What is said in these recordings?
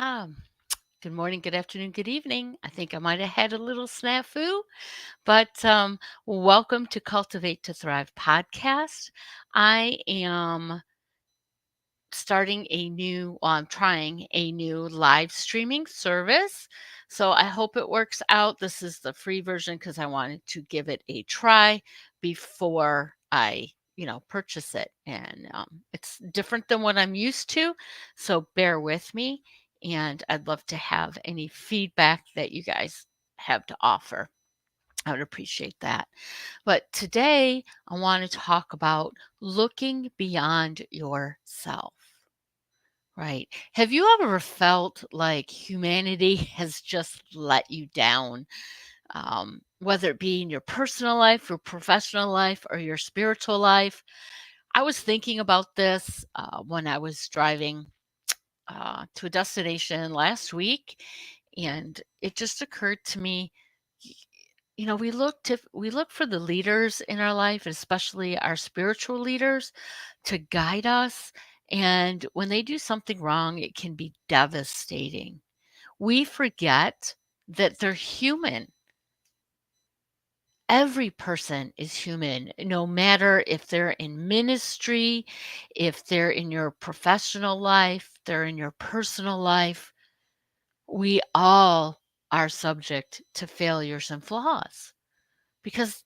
Ah, good morning, good afternoon, good evening. I think I might have had a little snafu, but welcome to Cultivate to Thrive podcast. I am I'm trying a new live streaming service. So I hope it works out. This is the free version because I wanted to give it a try before I purchase it. And it's different than what I'm used to. So bear with me. And I'd love to have any feedback that you guys have to offer. I would appreciate that. But today I want to talk about looking beyond yourself. Right. Have you ever felt like humanity has just let you down? Whether it be in your personal life, your professional life, or your spiritual life. I was thinking about this when I was driving to a destination last week, and it just occurred to me. y- we look for the leaders in our life, especially our spiritual leaders, to guide us. And when they do something wrong, it can be devastating. We forget that they're human. Every person is human, no matter if they're in ministry, if they're in your professional life, they're in your personal life. We all are subject to failures and flaws because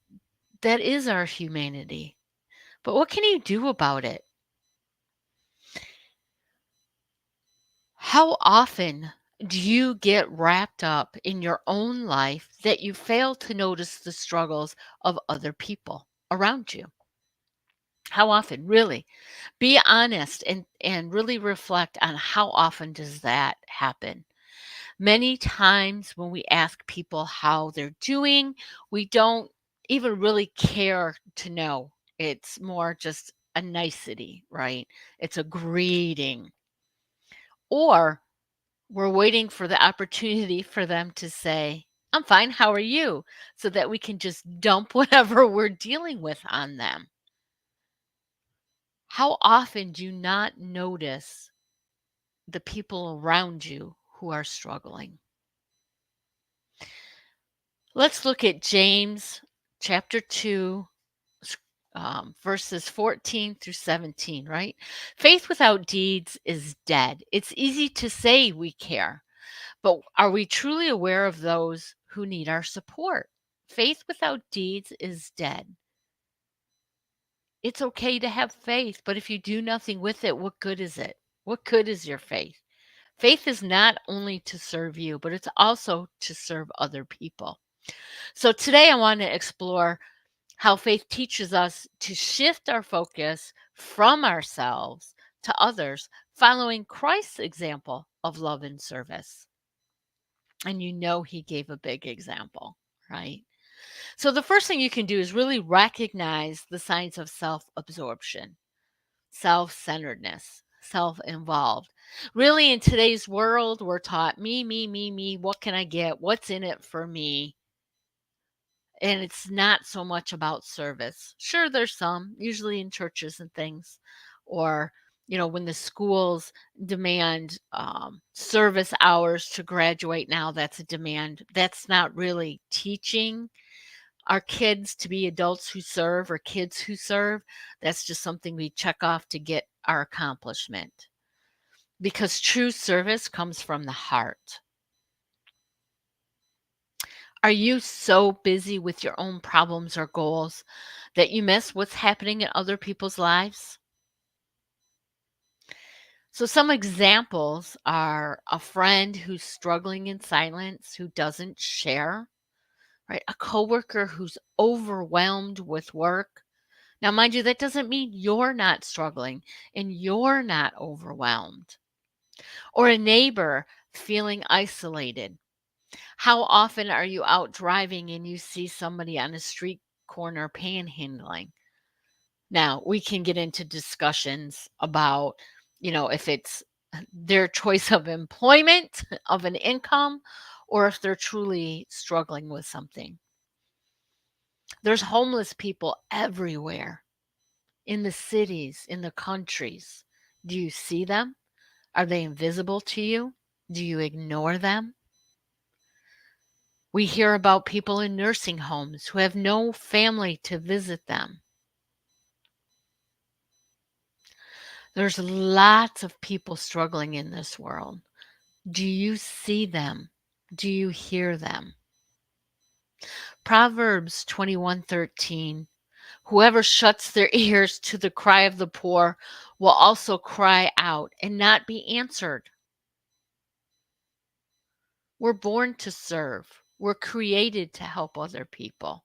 that is our humanity. But what can you do about it? How often do you get wrapped up in your own life that you fail to notice the struggles of other people around you? How often? Really? Be honest and really reflect on how often does that happen? Many times when we ask people how they're doing, we don't even really care to know. It's more just a nicety, right? It's a greeting. Or we're waiting for the opportunity for them to say, "I'm fine, how are you?" So that we can just dump whatever we're dealing with on them. How often do you not notice the people around you who are struggling? Let's look at James chapter 2, verses 14 through 17, right? Faith without deeds is dead. It's easy to say we care, but are we truly aware of those who need our support? Faith without deeds is dead. It's okay to have faith, but if you do nothing with it, what good is it? What good is your faith? Faith is not only to serve you, but it's also to serve other people. So today I want to explore how faith teaches us to shift our focus from ourselves to others, following Christ's example of love and service. And he gave a big example, right? So the first thing you can do is really recognize the signs of self absorption, self centeredness, self involved. Really, in today's world, we're taught me, me, me, me. What can I get? What's in it for me? And it's not so much about service. Sure, there's some, usually in churches and things, or when the schools demand service hours to graduate. Now that's a demand. That's not really teaching our kids to be adults who serve or kids who serve. That's just something we check off to get our accomplishment, because true service comes from the heart. Are you so busy with your own problems or goals that you miss what's happening in other people's lives? So, some examples are a friend who's struggling in silence, who doesn't share, right? A coworker who's overwhelmed with work. Now, mind you, that doesn't mean you're not struggling and you're not overwhelmed. Or a neighbor feeling isolated. How often are you out driving and you see somebody on a street corner panhandling? Now, we can get into discussions about, if it's their choice of employment, of an income, or if they're truly struggling with something. There's homeless people everywhere in the cities, in the countries. Do you see them? Are they invisible to you? Do you ignore them? We hear about people in nursing homes who have no family to visit them. There's lots of people struggling in this world. Do you see them? Do you hear them? Proverbs 21:13. Whoever shuts their ears to the cry of the poor will also cry out and not be answered. We're born to serve. We're created to help other people.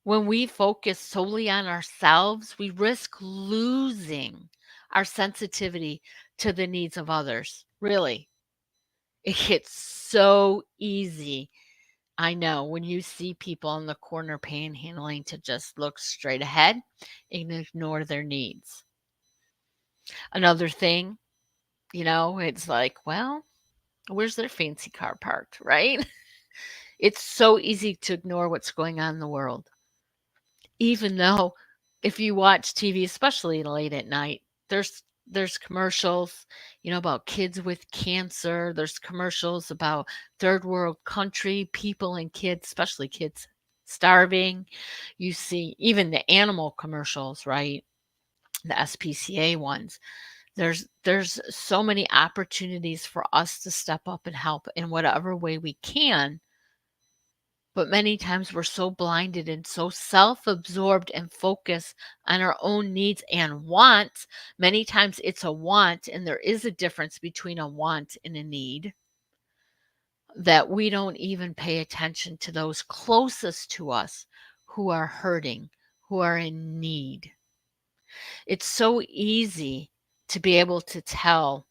When we focus solely on ourselves, we risk losing our sensitivity to the needs of others. Really, it gets so easy. I know when you see people on the corner panhandling to just look straight ahead and ignore their needs. Another thing, it's like, well, where's their fancy car parked, right? It's so easy to ignore what's going on in the world. Even though if you watch TV, especially late at night, there's commercials, about kids with cancer. There's commercials about third world country people and kids, especially kids starving. You see even the animal commercials, right? The SPCA ones. There's so many opportunities for us to step up and help in whatever way we can. But many times we're so blinded and so self-absorbed and focused on our own needs and wants. Many times it's a want, and there is a difference between a want and a need, that we don't even pay attention to those closest to us who are hurting, who are in need. It's so easy to be able to tell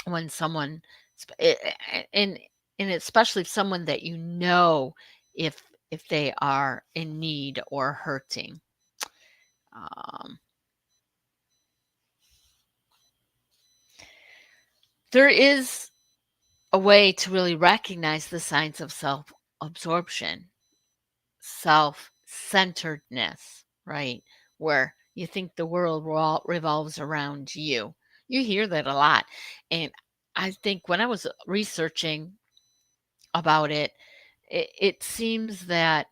when someone, and especially someone that if they are in need or hurting. Um, there is a way to really recognize the signs of self-absorption, self-centeredness, right? Where you think the world revolves around you. You hear that a lot. And I think when I was researching about it seems that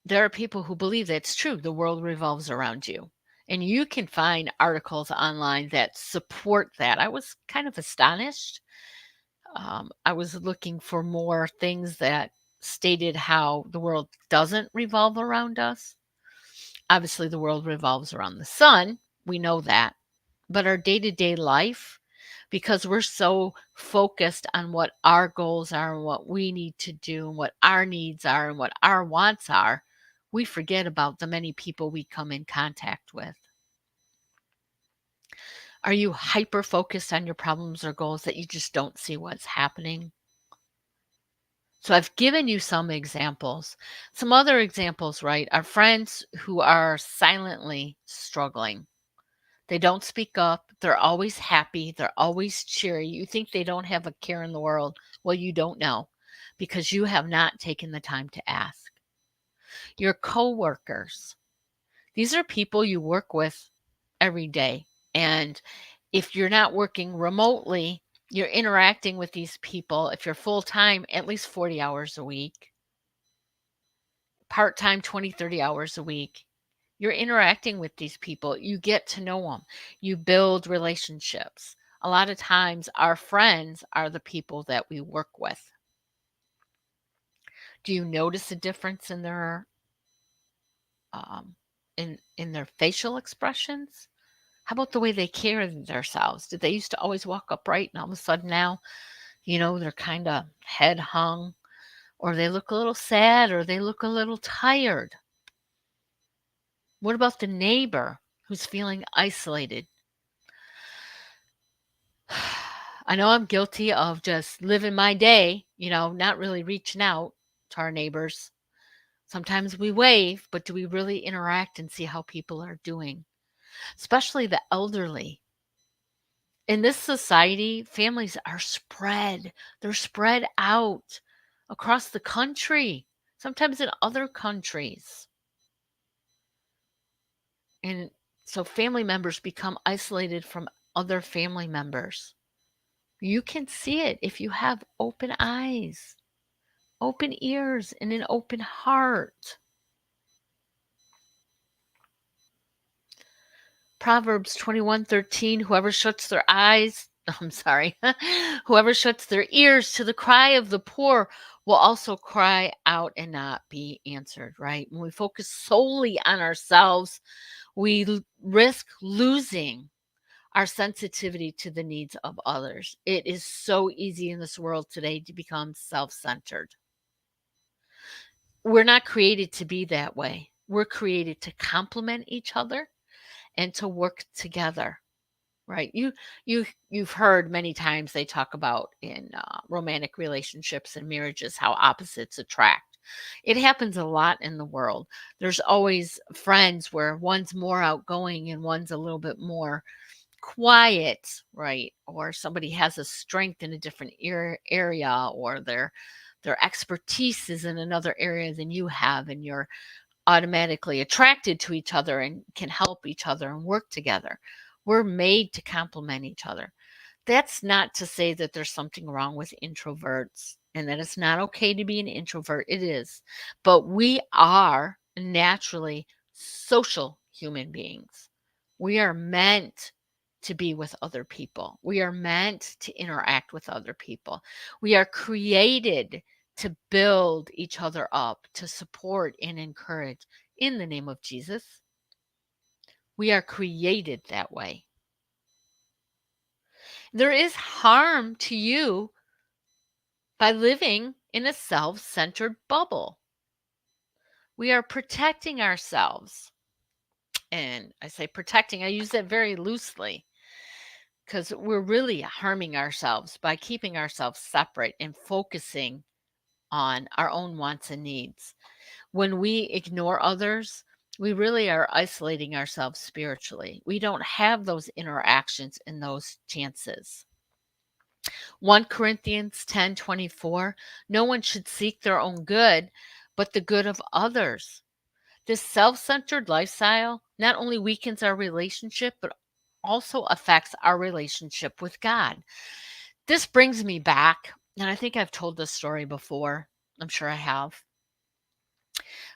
there are people who believe that it's true. The world revolves around you. And you can find articles online that support that. I was kind of astonished. I was looking for more things that stated how the world doesn't revolve around us. Obviously, the world revolves around the sun. We know that. But our day to day life, because we're so focused on what our goals are and what we need to do and what our needs are and what our wants are, we forget about the many people we come in contact with. Are you hyper focused on your problems or goals that you just don't see what's happening? So I've given you some examples. Some other examples, right, are friends who are silently struggling. They don't speak up. They're always happy. They're always cheery. You think they don't have a care in the world. Well, you don't know because you have not taken the time to ask. Your coworkers. These are people you work with every day. And if you're not working remotely, you're interacting with these people. If you're full time, at least 40 hours a week, part time, 20, 30 hours a week. You're interacting with these people. You get to know them. You build relationships. A lot of times, our friends are the people that we work with. Do you notice a difference in um, their facial expressions? How about the way they carry themselves? Did they used to always walk upright, and all of a sudden now, they're kind of head hung, or they look a little sad, or they look a little tired? What about the neighbor who's feeling isolated? I know I'm guilty of just living my day, not really reaching out to our neighbors. Sometimes we wave, but do we really interact and see how people are doing? Especially the elderly. In this society, families are spread. They're spread out across the country, sometimes in other countries. And so family members become isolated from other family members. You can see it if you have open eyes, open ears, and an open heart. Proverbs 21:13, whoever shuts their eyes, I'm sorry, whoever shuts their ears to the cry of the poor will also cry out and not be answered, right? When we focus solely on ourselves, we risk losing our sensitivity to the needs of others. It is so easy in this world today to become self centered. We're not created to be that way. We're created to complement each other and to work together. Right. You've heard many times they talk about in romantic relationships and marriages how opposites attract. It happens a lot in the world. There's always friends where one's more outgoing and one's a little bit more quiet, right? Or somebody has a strength in a different area, or their expertise is in another area than you have, and you're automatically attracted to each other and can help each other and work together. We're made to complement each other. That's not to say that there's something wrong with introverts and that it's not okay to be an introvert. It is. But we are naturally social human beings. We are meant to be with other people. We are meant to interact with other people. We are created to build each other up, to support and encourage in the name of Jesus. We are created that way. There is harm to you by living in a self centered bubble. We are protecting ourselves. And I say protecting, I use that very loosely because we're really harming ourselves by keeping ourselves separate and focusing on our own wants and needs. When we ignore others, we really are isolating ourselves spiritually. We don't have those interactions and those chances. 1 Corinthians 10:24, no one should seek their own good, but the good of others. This self-centered lifestyle not only weakens our relationship, but also affects our relationship with God. This brings me back, and I think I've told this story before. I'm sure I have,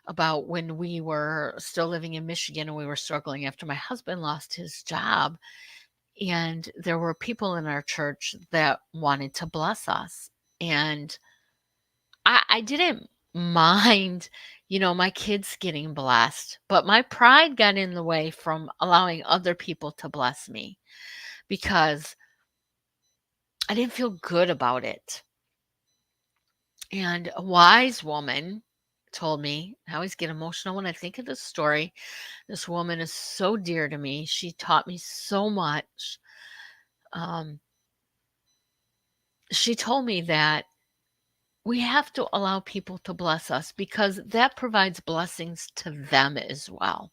about when we were still living in Michigan and we were struggling after my husband lost his job. And there were people in our church that wanted to bless us. And I didn't mind, my kids getting blessed, but my pride got in the way from allowing other people to bless me because I didn't feel good about it. And a wise woman told me, I always get emotional when I think of this story. This woman is so dear to me. She taught me so much. Um, she told me that we have to allow people to bless us because that provides blessings to them as well.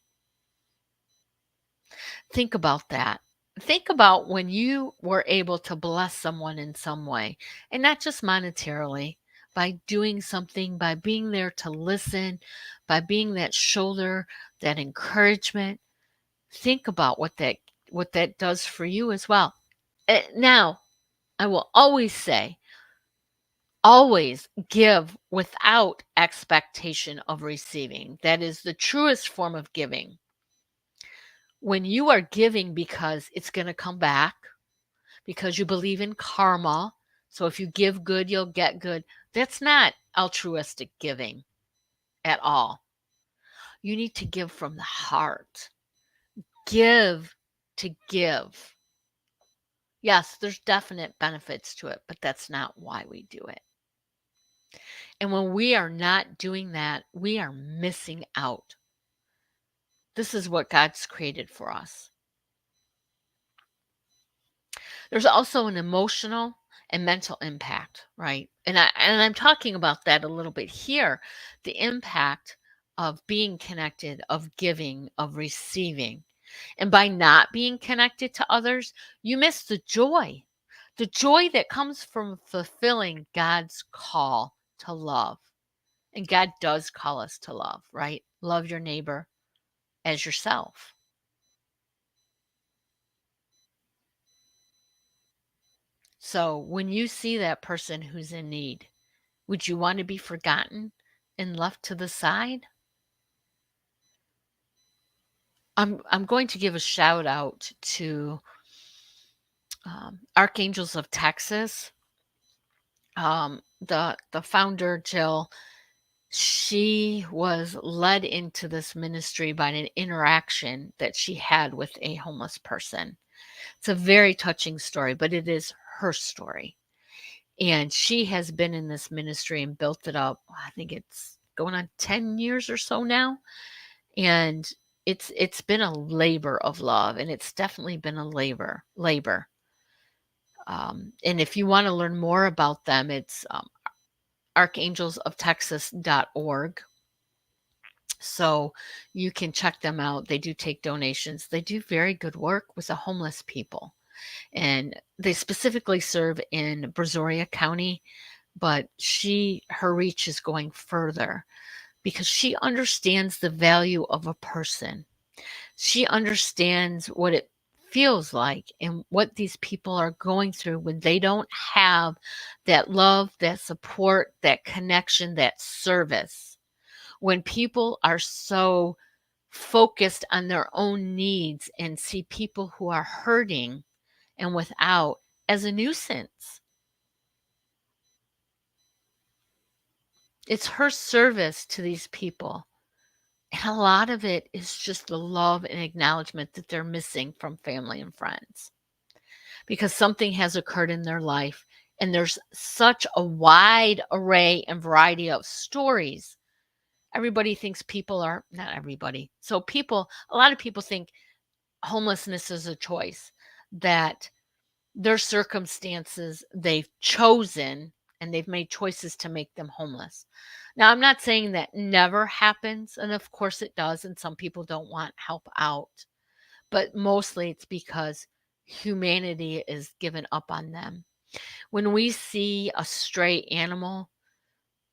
Think about that. Think about when you were able to bless someone in some way, and not just monetarily, by doing something, by being there to listen, by being that shoulder, that encouragement. Think about what that does for you as well. Now, I will always say, always give without expectation of receiving. That is the truest form of giving. When you are giving because it's going to come back, because you believe in karma, so if you give good, you'll get good, that's not altruistic giving at all. You need to give from the heart. Give to give. Yes, there's definite benefits to it, but that's not why we do it. And when we are not doing that, we are missing out. This is what God's created for us. There's also an emotional and mental impact, right? And I'm talking about that a little bit here, the impact of being connected, of giving, of receiving. And by not being connected to others, you miss the joy that comes from fulfilling God's call to love. And God does call us to love, right? Love your neighbor as yourself. So when you see that person who's in need, would you want to be forgotten and left to the side? I'm going to give a shout out to Archangels of Texas. The founder Jill, she was led into this ministry by an interaction that she had with a homeless person. It's a very touching story, but it is her story. And she has been in this ministry and built it up. I think it's going on 10 years or so now. And it's been a labor of love, and it's definitely been a labor. And if you want to learn more about them, it's archangelsoftexas.org. So you can check them out. They do take donations. They do very good work with the homeless people. And they specifically serve in Brazoria County, but her reach is going further because she understands the value of a person. She understands what it feels like and what these people are going through when they don't have that love, that support, that connection, that service. When people are so focused on their own needs and see people who are hurting and without as a nuisance. It's her service to these people. And a lot of it is just the love and acknowledgement that they're missing from family and friends because something has occurred in their life. And there's such a wide array and variety of stories. Everybody thinks people are, not everybody. So a lot of people think homelessness is a choice, that their circumstances they've chosen and they've made choices to make them homeless. Now, I'm not saying that never happens, and of course it does, and some people don't want help out, but mostly it's because humanity is given up on them. When we see a stray animal,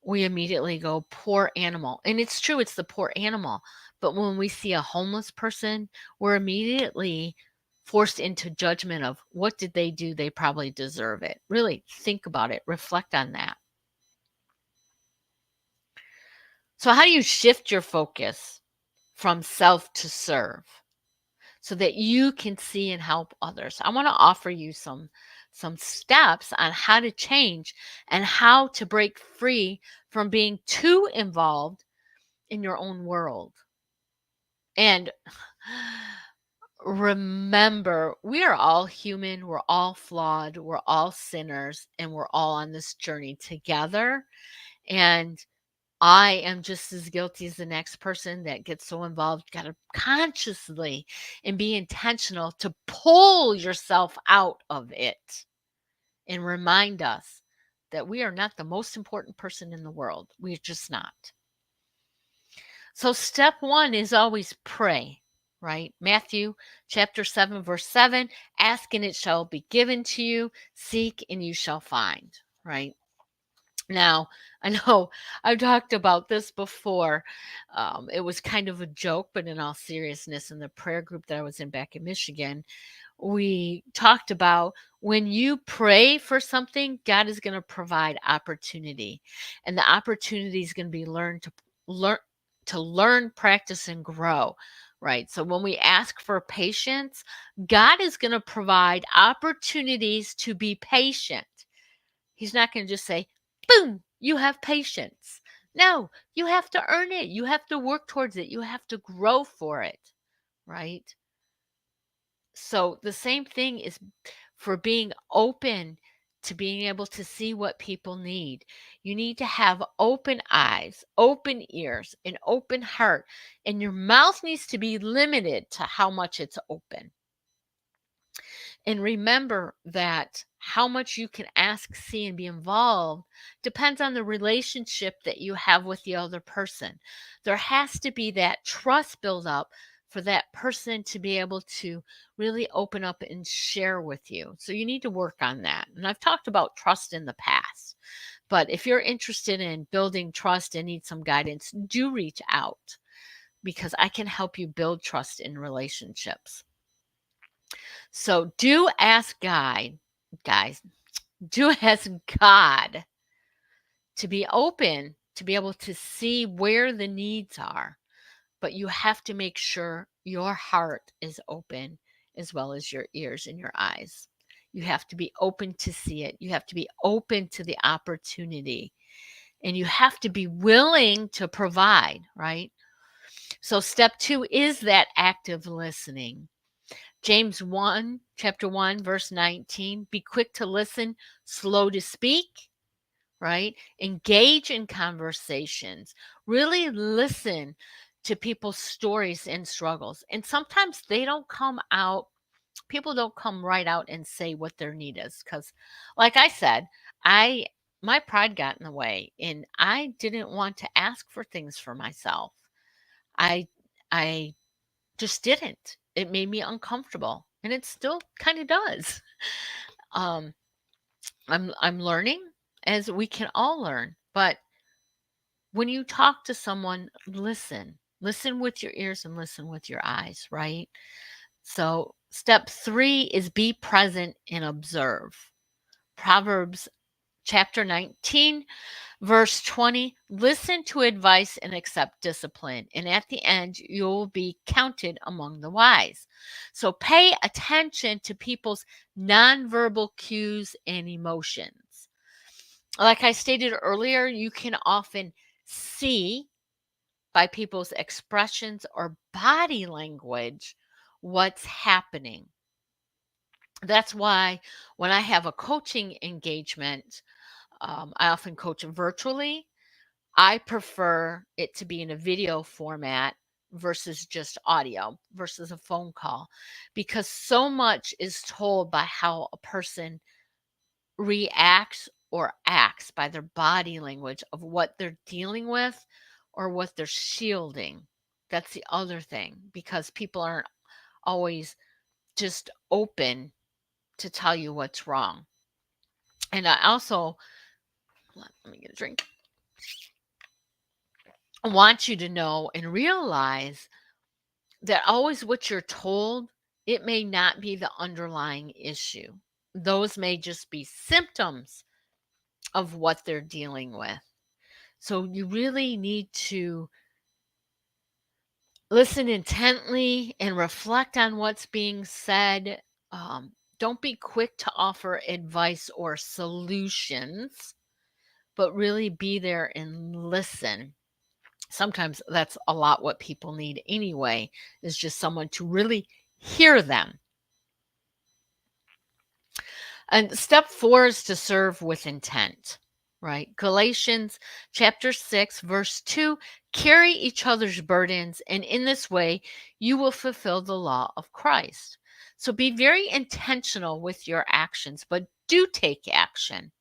we immediately go, poor animal. And it's true, it's the poor animal. But when we see a homeless person, we're immediately forced into judgment of what did they do? They probably deserve it. Really think about it, reflect on that. So, how do you shift your focus from self to serve so that you can see and help others? I want to offer you some steps on how to change and how to break free from being too involved in your own world. And remember, we are all human, we're all flawed, we're all sinners, and we're all on this journey together. And I am just as guilty as the next person that gets so involved. Got to consciously and be intentional to pull yourself out of it and remind us that we are not the most important person in the world. We're just not. So step 1 is always pray, right? Matthew chapter 7, verse 7, ask and it shall be given to you, seek and you shall find, right? Now, I know I've talked about this before. It was kind of a joke, but in all seriousness, in the prayer group that I was in back in Michigan, we talked about when you pray for something, God is going to provide opportunity, and the opportunity is going to be learn learn, practice, and grow. Right. So when we ask for patience, God is going to provide opportunities to be patient. He's not going to just say, boom, you have patience. No, you have to earn it. You have to work towards it. You have to grow for it. Right. So the same thing is for being open to being able to see what people need. You need to have open eyes, open ears, an open heart, and your mouth needs to be limited to how much it's open. And remember that how much you can ask, see, and be involved depends on the relationship that you have with the other person. There has to be that trust build up for that person to be able to really open up and share with you. So you need to work on that. And I've talked about trust in the past. But if you're interested in building trust and need some guidance, do reach out because I can help you build trust in relationships. So do ask guys. Do as God, to be open, to be able to see where the needs are. But you have to make sure your heart is open as well as your ears and your eyes. You have to be open to see it. You have to be open to the opportunity. And you have to be willing to provide, right? So step 2 is that active listening. James 1, chapter 1, verse 19, be quick to listen, slow to speak, right? Engage in conversations. Really listen to people's stories and struggles. And sometimes they don't come out, people don't come right out and say what their need is. Because, like I said, I my pride got in the way and I didn't want to ask for things for myself. I I just didn't. It made me uncomfortable and it still kind of does. Um I'm learning, as we can all learn, but when you talk to someone, listen. Listen with your ears and listen with your eyes, right? So, step 3 is be present and observe. Proverbs chapter 19, verse 20, listen to advice and accept discipline, and at the end, you'll be counted among the wise. So, pay attention to people's nonverbal cues and emotions. Like I stated earlier, you can often see by people's expressions or body language what's happening. That's why when I have a coaching engagement, I often coach virtually. I prefer it to be in a video format versus just audio versus a phone call, because so much is told by how a person reacts or acts, by their body language of what they're dealing with or what they're shielding. That's the other thing, because people aren't always just open to tell you what's wrong. And I also, let me get a drink. I want you to know and realize that always what you're told, it may not be the underlying issue. Those may just be symptoms of what they're dealing with. So you really need to listen intently and reflect on what's being said. Don't be quick to offer advice or solutions, but really be there and listen. Sometimes that's a lot what people need anyway, is just someone to really hear them. And step 4 is to serve with intent, right? Galatians chapter 6, verse 2, carry each other's burdens, and in this way you will fulfill the law of Christ. So be very intentional with your actions, but do take action.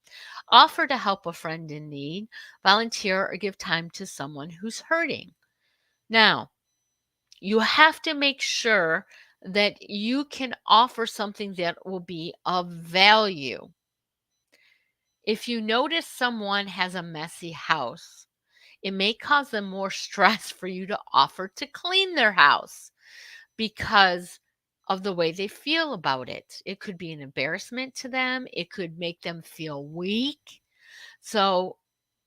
Offer to help a friend in need, volunteer, or give time to someone who's hurting. Now, you have to make sure that you can offer something that will be of value. If you notice someone has a messy house, it may cause them more stress for you to offer to clean their house because of the way they feel about it. It could be an embarrassment to them, it could make them feel weak. So,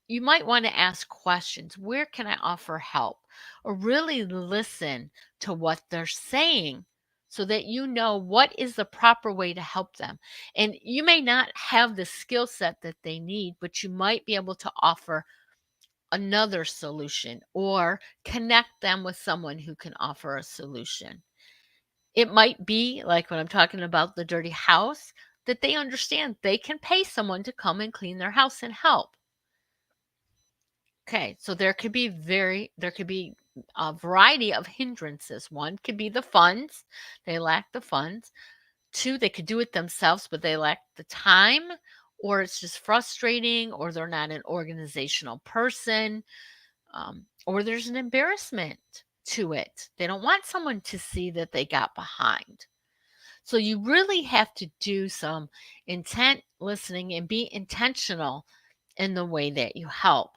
you might want to ask questions. Where can I offer help? Or really listen to what they're saying so that you know what is the proper way to help them. And you may not have the skill set that they need, but you might be able to offer another solution or connect them with someone who can offer a solution. It might be like when I'm talking about the dirty house, that they understand they can pay someone to come and clean their house and help. Okay, so there could be a variety of hindrances. One could be the funds. They lack the funds. Two, they could do it themselves, but they lack the time, or it's just frustrating, or they're not an organizational person, or there's an embarrassment to it. They don't want someone to see that they got behind. So you really have to do some intent listening and be intentional in the way that you help.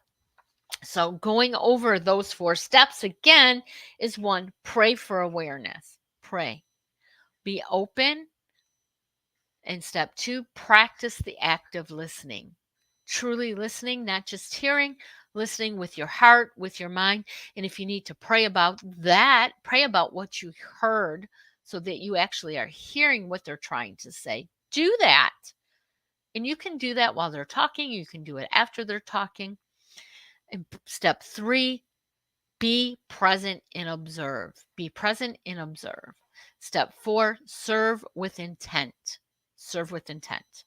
So, going over those 4 steps again is 1, pray for awareness. Pray. Be open And step 2, practice the act of listening. Truly listening, not just hearing, listening with your heart, with your mind. And if you need to pray about that, pray about what you heard so that you actually are hearing what they're trying to say. Do that. And you can do that while they're talking. You can do it after they're talking. And step 3, be present and observe. Be present and observe. Step 4, serve with intent. Serve with intent.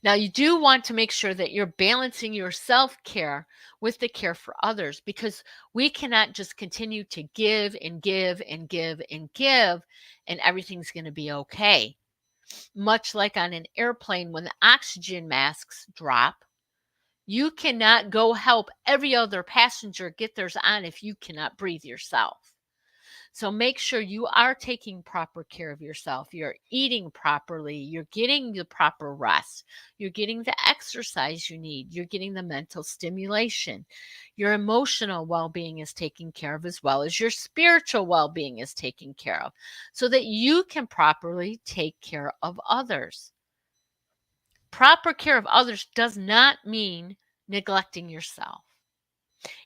Now, you do want to make sure that you're balancing your self care with the care for others, because we cannot just continue to give and give and give and give and everything's going to be okay. Much like on an airplane, when the oxygen masks drop, you cannot go help every other passenger get theirs on if you cannot breathe yourself. So make sure you are taking proper care of yourself. You're eating properly. You're getting the proper rest. You're getting the exercise you need. You're getting the mental stimulation. Your emotional well being is taken care of, as well as your spiritual well being is taken care of, so that you can properly take care of others. Proper care of others does not mean neglecting yourself.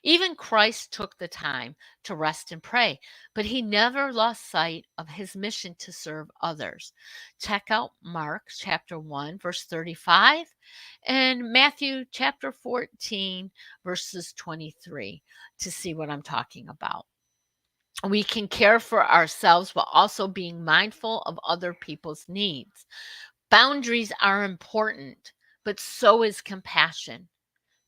Even Christ took the time to rest and pray, but he never lost sight of his mission to serve others. Check out Mark chapter 1, verse 35, and Matthew chapter 14, verses 23 to see what I'm talking about. We can care for ourselves while also being mindful of other people's needs. Boundaries are important, but so is compassion.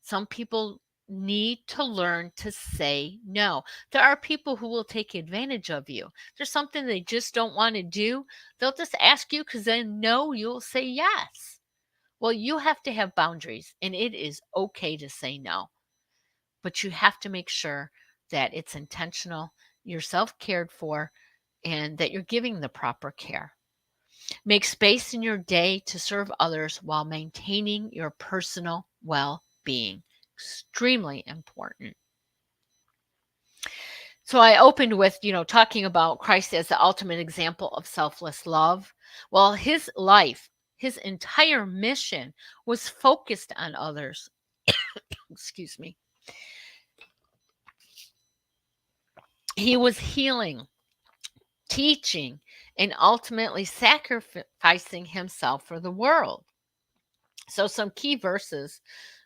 Some people need to learn to say no. There are people who will take advantage of you. There's something they just don't want to do. They'll just ask you because they know you'll say yes. Well, you have to have boundaries, and it is okay to say no. But you have to make sure that it's intentional, you're self cared for, and that you're giving the proper care. Make space in your day to serve others while maintaining your personal well being. Extremely important. So I opened with, talking about Christ as the ultimate example of selfless love. Well, his life, his entire mission was focused on others. Excuse me. He was healing, teaching, and ultimately sacrificing himself for the world. So some key verses,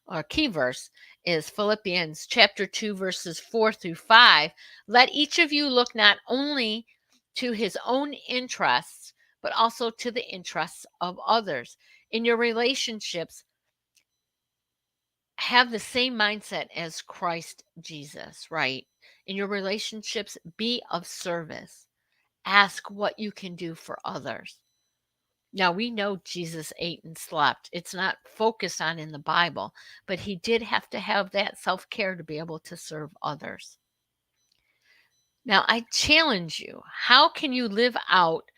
or key verse, is Philippians chapter 2, verses 4 through 5. Let each of you look not only to his own interests, but also to the interests of others. In your relationships, have the same mindset as Christ Jesus, right? In your relationships, be of service. Ask what you can do for others. Now, we know Jesus ate and slept. It's not focused on in the Bible, but he did have to have that self care to be able to serve others. Now, I challenge you, how can you live out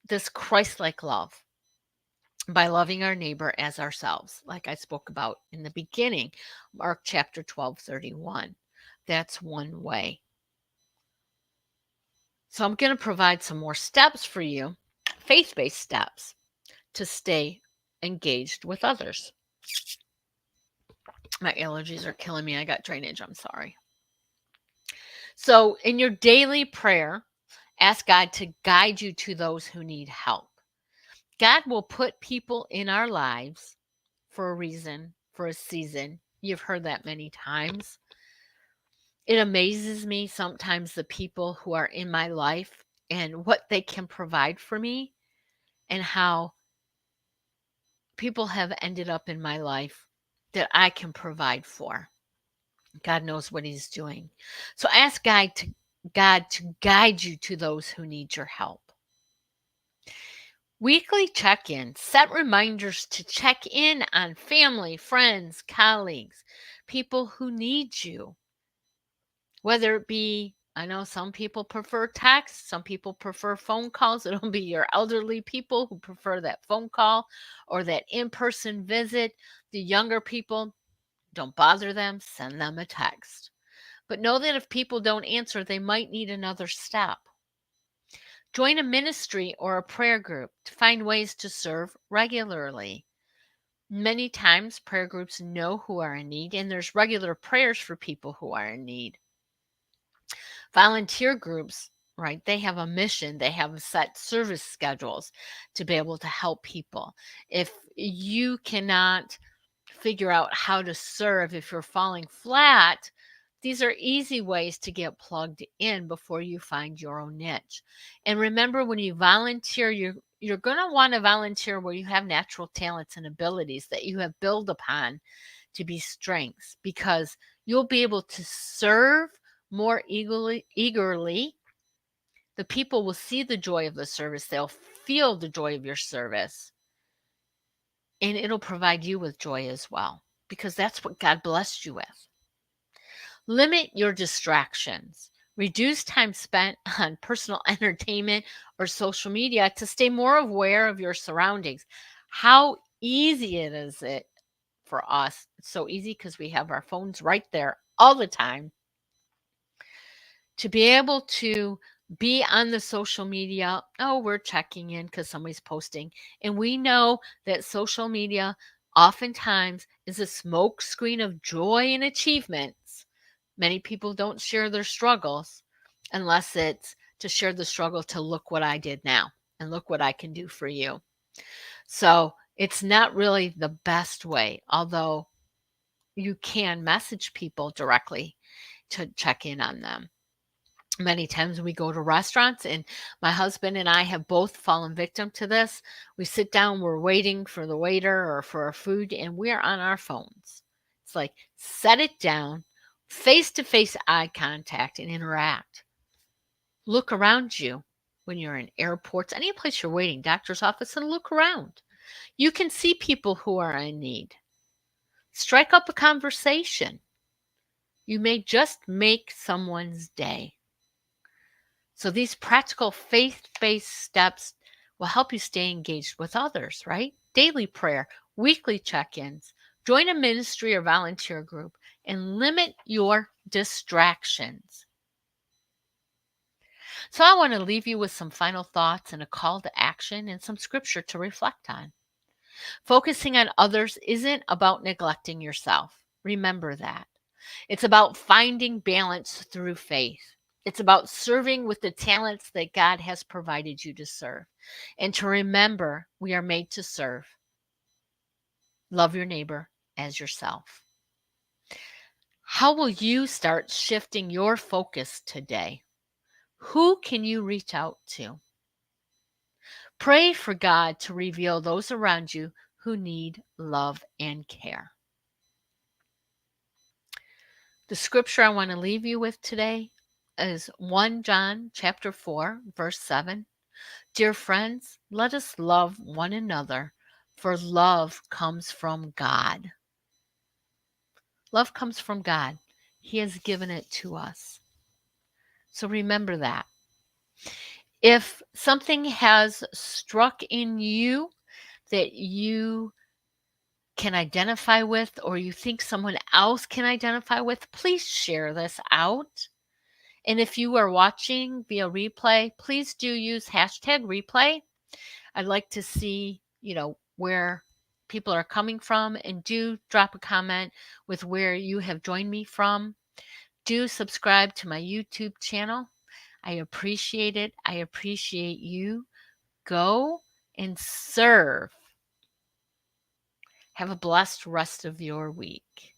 this Christ like love? By loving our neighbor as ourselves, like I spoke about in the beginning, Mark chapter 12:31. That's one way. So, I'm going to provide some more steps for you, faith based steps, to stay engaged with others. My allergies are killing me. I got drainage. I'm sorry. So, in your daily prayer, ask God to guide you to those who need help. God will put people in our lives for a reason, for a season. You've heard that many times. It amazes me sometimes the people who are in my life and what they can provide for me, and how people have ended up in my life that I can provide for. God knows what he's doing. So ask God to guide you to those who need your help. Weekly check-in. Set reminders to check in on family, friends, colleagues, people who need you. Whether it be, I know some people prefer text, some people prefer phone calls. It'll be your elderly people who prefer that phone call or that in-person visit. The younger people, don't bother them, send them a text. But know that if people don't answer, they might need another step. Join a ministry or a prayer group to find ways to serve regularly. Many times, prayer groups know who are in need, and there's regular prayers for people who are in need. Volunteer groups, right? They have a mission, they have set service schedules to be able to help people. If you cannot figure out how to serve, if you're falling flat, these are easy ways to get plugged in before you find your own niche. And remember, when you volunteer, you're going to want to volunteer where you have natural talents and abilities that you have built upon to be strengths, because you'll be able to serve more eagerly. The people will see the joy of the service, they'll feel the joy of your service, and it'll provide you with joy as well, because that's what God blessed you with. Limit your distractions. Reduce time spent on personal entertainment or social media to stay more aware of your surroundings. How easy it is it for us. It's so easy because we have our phones right there all the time. To be able to be on the social media, oh, we're checking in because somebody's posting. And we know that social media oftentimes is a smoke screen of joy and achievements. Many people don't share their struggles unless it's to share the struggle to look what I did now and look what I can do for you. So it's not really the best way, although you can message people directly to check in on them. Many times we go to restaurants, and my husband and I have both fallen victim to this. We sit down, we're waiting for the waiter or for our food, and we're on our phones. It's like, set it down, face to face eye contact, and interact. Look around you when you're in airports, any place you're waiting, doctor's office, and look around. You can see people who are in need. Strike up a conversation. You may just make someone's day. So these practical faith-based steps will help you stay engaged with others, right? Daily prayer, weekly check-ins, join a ministry or volunteer group, and limit your distractions. So I want to leave you with some final thoughts and a call to action and some scripture to reflect on. Focusing on others isn't about neglecting yourself. Remember that. It's about finding balance through faith. It's about serving with the talents that God has provided you to serve. And to remember, we are made to serve. Love your neighbor as yourself. How will you start shifting your focus today? Who can you reach out to? Pray for God to reveal those around you who need love and care. The scripture I want to leave you with today is 1 John chapter 4, verse 7. Dear friends, let us love one another, for love comes from God. Love comes from God. He has given it to us. So remember that. If something has struck in you that you can identify with, or you think someone else can identify with, please share this out. And if you are watching via replay, please do use hashtag replay. I'd like to see, where people are coming from, and do drop a comment with where you have joined me from. Do subscribe to my YouTube channel. I appreciate it. I appreciate you. Go and serve. Have a blessed rest of your week.